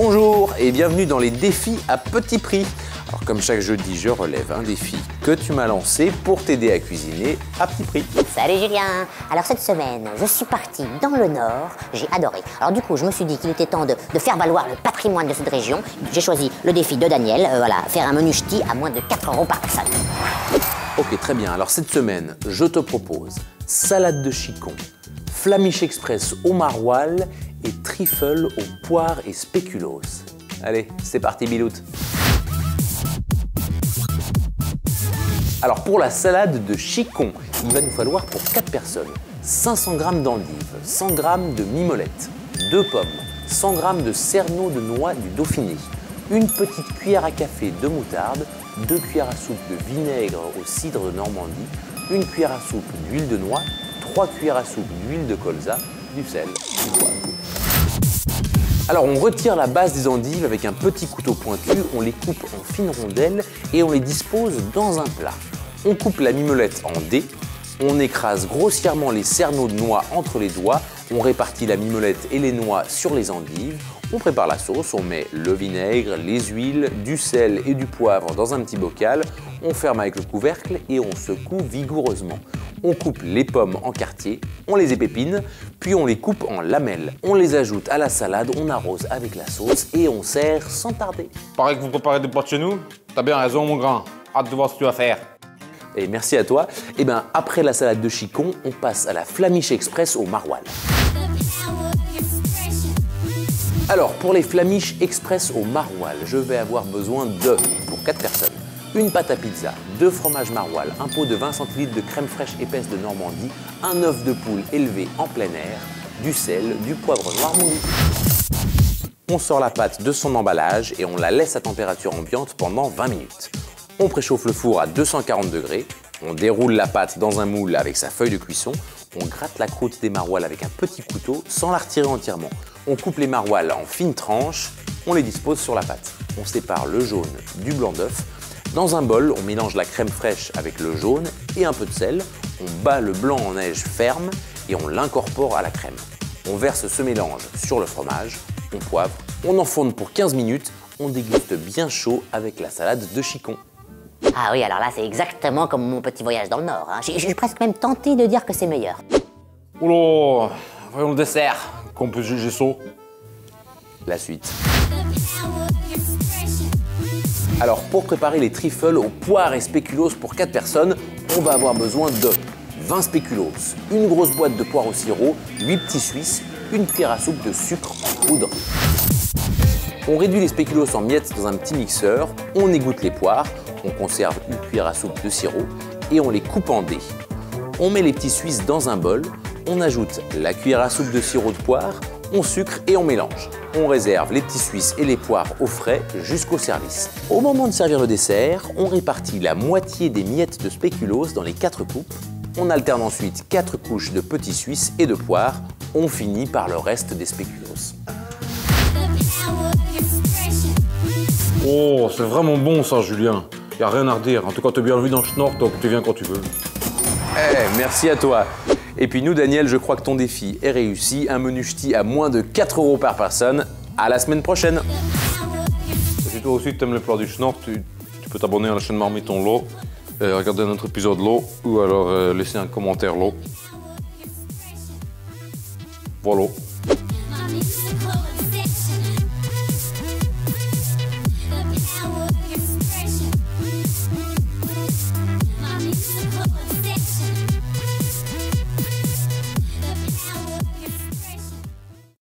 Bonjour et bienvenue dans les défis à petit prix. Alors comme chaque jeudi, je relève un défi que tu m'as lancé pour t'aider à cuisiner à petit prix. Salut Julien. Alors cette semaine, je suis parti dans le Nord, j'ai adoré. Alors du coup, je me suis dit qu'il était temps de faire valoir le patrimoine de cette région. J'ai choisi le défi de Daniel, voilà, faire un menu ch'ti à moins de 4 € par personne. Ok, très bien. Alors cette semaine, je te propose salade de chicon, flamiche express au maroilles et trifle aux poires et spéculoos. Allez, c'est parti Biloute. Alors pour la salade de chicon, il va nous falloir pour 4 personnes 500 g d'endives, 100 g de mimolette, 2 pommes, 100 g de cerneau de noix du Dauphiné, une petite cuillère à café de moutarde, 2 cuillères à soupe de vinaigre au cidre de Normandie, une cuillère à soupe d'huile de noix, 3 cuillères à soupe d'huile de colza, du sel, du poivre. Alors on retire la base des endives avec un petit couteau pointu, on les coupe en fines rondelles et on les dispose dans un plat. On coupe la mimolette en dés, on écrase grossièrement les cerneaux de noix entre les doigts, on répartit la mimolette et les noix sur les endives, on prépare la sauce, on met le vinaigre, les huiles, du sel et du poivre dans un petit bocal, on ferme avec le couvercle et on secoue vigoureusement. On coupe les pommes en quartiers, on les épépine, puis on les coupe en lamelles. On les ajoute à la salade, on arrose avec la sauce et on sert sans tarder. Pareil que vous préparez des plats de chez nous. T'as bien raison mon grand, hâte de voir ce que tu vas faire. Et merci à toi. Et bien après la salade de chicon, on passe à la flamiche express au maroilles. Alors pour les flamiches express au maroilles, je vais avoir besoin de, pour 4 personnes, une pâte à pizza, 2 fromages maroilles, un pot de 20 centilitres de crème fraîche épaisse de Normandie, un œuf de poule élevé en plein air, du sel, du poivre noir moulu. On sort la pâte de son emballage et on la laisse à température ambiante pendant 20 minutes. On préchauffe le four à 240 degrés, on déroule la pâte dans un moule avec sa feuille de cuisson, on gratte la croûte des maroilles avec un petit couteau sans la retirer entièrement. On coupe les maroilles en fines tranches, on les dispose sur la pâte. On sépare le jaune du blanc d'œuf. Dans un bol, on mélange la crème fraîche avec le jaune et un peu de sel. On bat le blanc en neige ferme et on l'incorpore à la crème. On verse ce mélange sur le fromage, on poivre, on enfourne pour 15 minutes. On déguste bien chaud avec la salade de chicon. Ah oui, alors là, c'est exactement comme mon petit voyage dans le Nord. Hein. J'ai presque même tenté de dire que c'est meilleur. Oula, voyons le dessert, qu'on peut juger chaud. La suite. Alors pour préparer les trifles aux poires et spéculoos pour 4 personnes, on va avoir besoin de 20 spéculoos, une grosse boîte de poires au sirop, 8 petits suisses, une cuillère à soupe de sucre en poudre. On réduit les spéculoos en miettes dans un petit mixeur, on égoutte les poires, on conserve une cuillère à soupe de sirop et on les coupe en dés. On met les petits suisses dans un bol, on ajoute la cuillère à soupe de sirop de poire, on sucre et on mélange. On réserve les petits suisses et les poires au frais jusqu'au service. Au moment de servir le dessert, on répartit la moitié des miettes de spéculoos dans les 4 coupes. On alterne ensuite 4 couches de petits suisses et de poires. On finit par le reste des spéculoos. Oh, c'est vraiment bon ça Julien. Y a rien à redire. En tout cas, t'es bien vu dans le schnorr, donc tu viens quand tu veux. Eh, merci à toi. Et puis nous, Daniel, je crois que ton défi est réussi. Un menu ch'ti à moins de 4 € par personne. À la semaine prochaine. Et si toi aussi tu aimes les plats du schnorr, tu peux t'abonner à la chaîne Marmiton Lot, regarder notre épisode Lot, ou alors laisser un commentaire Lot. Voilà.